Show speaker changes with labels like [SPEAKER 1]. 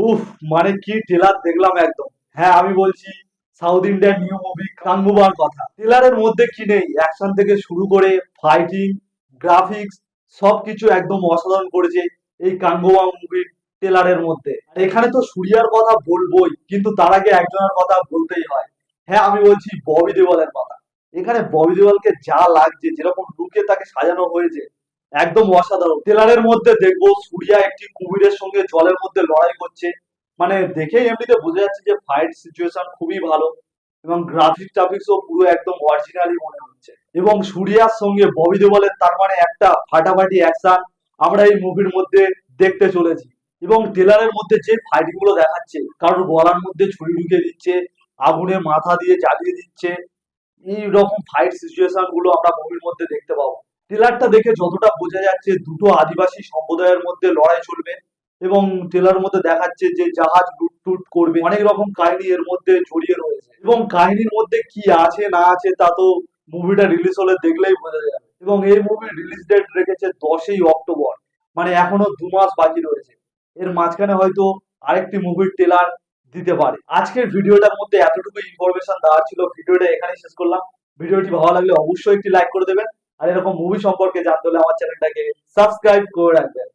[SPEAKER 1] উফ, মানে কি ট্রেলার দেখলাম একদম। হ্যাঁ, আমি বলছি সাউথ ইন্ডিয়ান নিউ মুভি কাঙ্গুবার কথা। ট্রেলারের মধ্যে কি নেই, অ্যাকশন থেকে শুরু করে ফাইটিং, গ্রাফিক্স সবকিছু একদম অসাধারণ করেছে এই কাঙ্গুবা মুভির ট্রেলারের মধ্যে। আর এখানে তো সূর্যার কথা বলবোই, কিন্তু তার আগে একজনের কথা বলতেই হয়। হ্যাঁ, আমি বলছি ববি দেওয়ালের কথা। এখানে ববি দেওয়ালকে যা লাগছে, যেরকম লুকে তাকে সাজানো হয়েছে, একদম অসাধারণ। ট্রেলারের মধ্যে দেখবো সূর্যা একটি কুমিরের সঙ্গে জলের মধ্যে লড়াই করছে। মানে দেখেই এমনিতে বোঝা যাচ্ছে যে ফাইট সিচুয়েশন খুবই ভালো, এবং গ্রাফিক টাফিক্সও পুরো একদম অরিজিনালি মনে হচ্ছে। এবং সূর্যার সঙ্গে ববি দেওয়ালের তার মানে একটা ফাটাফাটি অ্যাকশন আমরা এই মুভির মধ্যে দেখতে চলেছি। এবং ট্রেলারের মধ্যে যে ফাইট গুলো দেখাচ্ছে, কারোর গলার মধ্যে ছুরি ঢুকে দিচ্ছে, আগুনে মাথা দিয়ে জ্বালিয়ে দিচ্ছে, এই রকম ফাইট সিচুয়েশন গুলো আমরা মুভির মধ্যে দেখতে পাবো। ট্রেলারটা দেখে যতটা বোঝা যাচ্ছে দুটো আদিবাসী সম্প্রদায়ের মধ্যে লড়াই চলবে, এবং ট্রেলার মধ্যে দেখাচ্ছে যে জাহাজ লুটটুট করবে, অনেক রকম কাহিনী এর মধ্যে জড়িয়ে রয়েছে। এবং কাহিনীর মধ্যে কি আছে না আছে তা তো মুভিটা রিলিজ হলে দেখলেই বোঝা যাবে। এবং এই মুভির রিলিজ ডেট রেখেছে 10ই অক্টোবর, মানে এখনো 2 মাস বাকি রয়েছে। এর মাঝখানে হয়তো আরেকটি মুভির ট্রেলার দিতে পারে। আজকের ভিডিওটার মধ্যে এতটুকু ইনফরমেশন দেওয়ার ছিল, ভিডিওটা এখানেই শেষ করলাম। ভিডিওটি ভালো লাগলে অবশ্যই একটি লাইক করে দেবেন, আর এরকম মুভি সম্পর্কে জানতে হলে আমার চ্যানেলটাকে সাবস্ক্রাইব করে রাখবেন।